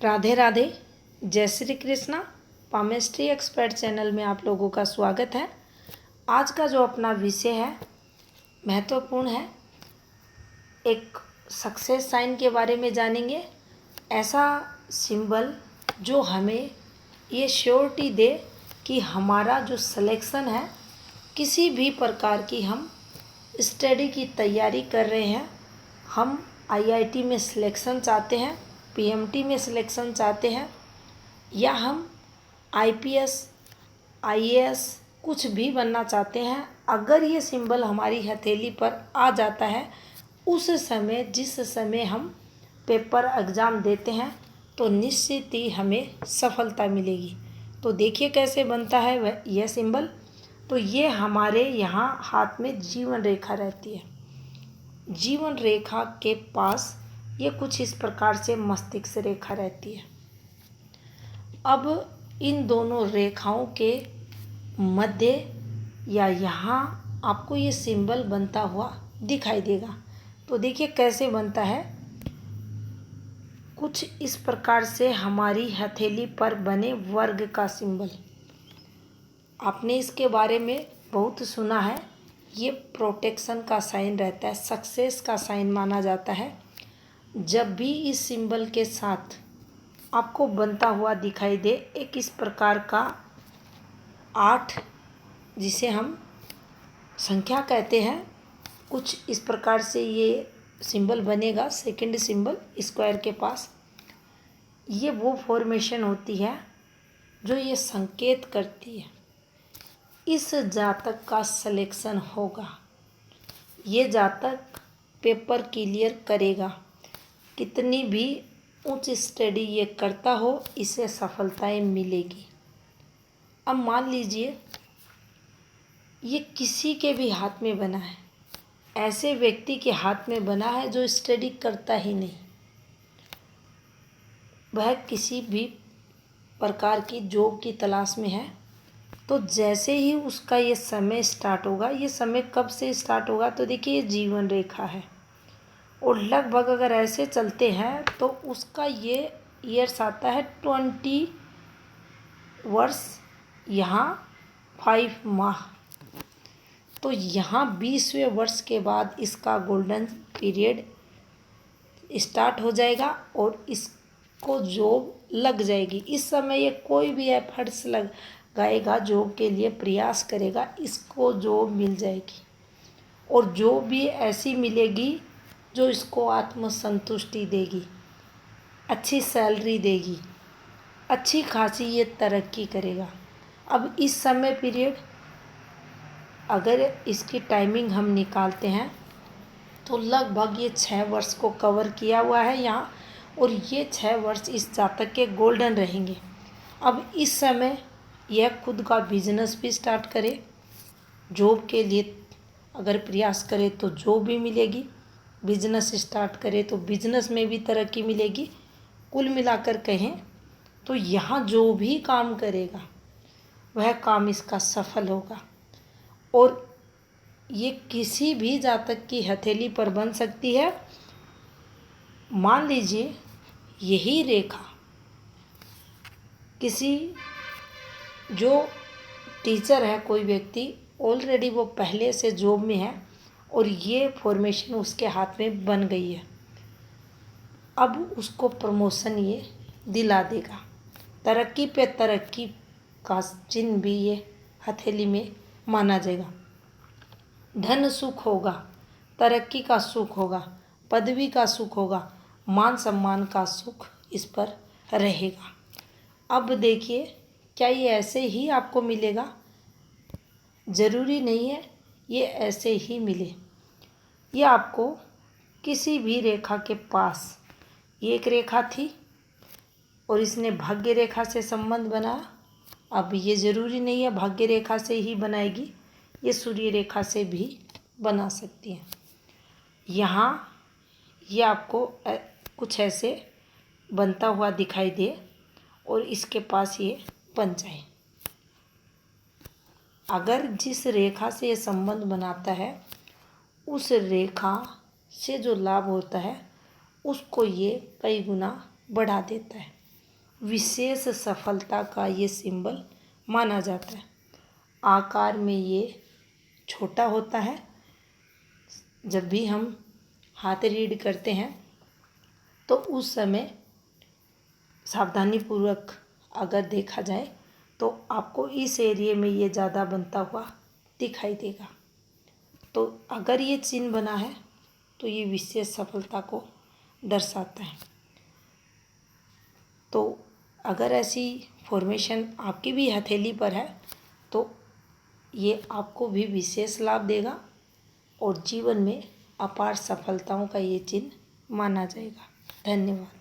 राधे राधे, जय Shri Krishna. Palmistry expert channel में आप लोगों का स्वागत है। आज का जो अपना विषय है महत्वपूर्ण है। एक सक्सेस साइन के बारे में जानेंगे। ऐसा सिंबल जो हमें ये श्योरिटी दे कि हमारा जो सिलेक्शन है, किसी भी प्रकार की हम स्टडी की तैयारी कर रहे हैं, हम आईआईटी में सिलेक्शन चाहते हैं, पीएमटी में सिलेक्शन चाहते हैं, या हम आईपीएस आईएएस कुछ भी बनना चाहते हैं, अगर ये सिंबल हमारी हथेली पर आ जाता है, उस समय जिस समय हम पेपर एग्ज़ाम देते हैं तो निश्चित ही हमें सफलता मिलेगी। तो देखिए कैसे बनता है वह यह सिंबल। तो ये हमारे यहाँ हाथ में जीवन रेखा रहती है। जीवन रेखा के पास ये कुछ इस प्रकार से मस्तिष्क रेखा रहती है। अब इन दोनों रेखाओं के मध्य या यहाँ आपको ये सिंबल बनता हुआ दिखाई देगा। तो देखिए कैसे बनता है। कुछ इस प्रकार से हमारी हथेली पर बने वर्ग का सिंबल। आपने इसके बारे में बहुत सुना है। ये प्रोटेक्शन का साइन रहता है, सक्सेस का साइन माना जाता है। जब भी इस सिंबल के साथ आपको बनता हुआ दिखाई दे एक इस प्रकार का 8, जिसे हम संख्या कहते हैं, कुछ इस प्रकार से ये सिंबल बनेगा। सेकंड सिंबल स्क्वायर के पास ये वो फॉर्मेशन होती है जो ये संकेत करती है इस जातक का सिलेक्शन होगा, ये जातक पेपर क्लियर करेगा। कितनी भी उच्च स्टडी ये करता हो, इसे सफलताएं मिलेगी। अब मान लीजिए ये किसी के भी हाथ में बना है, ऐसे व्यक्ति के हाथ में बना है जो स्टडी करता ही नहीं, वह किसी भी प्रकार की जॉब की तलाश में है। तो जैसे ही उसका ये समय स्टार्ट होगा, ये समय कब से स्टार्ट होगा, तो देखिए ये जीवन रेखा है और लगभग अगर ऐसे चलते हैं तो उसका ये ईयर्स आता है 20 वर्ष, यहाँ 5 माह। तो यहाँ 20वें वर्ष के बाद इसका गोल्डन पीरियड स्टार्ट हो जाएगा और इसको जॉब लग जाएगी। इस समय ये कोई भी एफर्ट्स लगाएगा, जॉब के लिए प्रयास करेगा, इसको जॉब मिल जाएगी। और जॉब भी ऐसी मिलेगी जो इसको आत्मसंतुष्टि देगी, अच्छी सैलरी देगी, अच्छी खासी ये तरक्की करेगा। अब इस समय पीरियड अगर इसकी टाइमिंग हम निकालते हैं तो लगभग ये 6 वर्ष को कवर किया हुआ है यहाँ, और ये 6 वर्ष इस जातक के गोल्डन रहेंगे। अब इस समय यह खुद का बिजनेस भी स्टार्ट करे, जॉब के लिए अगर प्रयास करे तो जॉब भी मिलेगी, बिजनेस स्टार्ट करे तो बिजनेस में भी तरक्की मिलेगी। कुल मिलाकर कहें तो यहाँ जो भी काम करेगा वह काम इसका सफल होगा। और ये किसी भी जातक की हथेली पर बन सकती है। मान लीजिए यही रेखा किसी जो टीचर है, कोई व्यक्ति ऑलरेडी वो पहले से जॉब में है और ये फॉर्मेशन उसके हाथ में बन गई है, अब उसको प्रमोशन ये दिला देगा। तरक्की पे तरक्की का चिन्ह भी ये हथेली में माना जाएगा। धन सुख होगा, तरक्की का सुख होगा, पदवी का सुख होगा, मान सम्मान का सुख इस पर रहेगा। अब देखिए क्या ये ऐसे ही आपको मिलेगा? ज़रूरी नहीं है ये ऐसे ही मिले। ये आपको किसी भी रेखा के पास, ये एक रेखा थी और इसने भाग्य रेखा से संबंध बनाया। अब ये ज़रूरी नहीं है भाग्य रेखा से ही बनाएगी, ये सूर्य रेखा से भी बना सकती है। यहाँ ये आपको कुछ ऐसे बनता हुआ दिखाई दे और इसके पास ये बन जाए। अगर जिस रेखा से ये संबंध बनाता है, उस रेखा से जो लाभ होता है उसको ये कई गुना बढ़ा देता है। विशेष सफलता का ये सिंबल माना जाता है। आकार में ये छोटा होता है। जब भी हम हाथ रीड करते हैं तो उस समय सावधानीपूर्वक अगर देखा जाए तो आपको इस एरिया में ये ज़्यादा बनता हुआ दिखाई देगा। तो अगर ये चिन्ह बना है तो ये विशेष सफलता को दर्शाता है। तो अगर ऐसी फॉर्मेशन आपकी भी हथेली पर है तो ये आपको भी विशेष लाभ देगा और जीवन में अपार सफलताओं का ये चिन्ह माना जाएगा। धन्यवाद।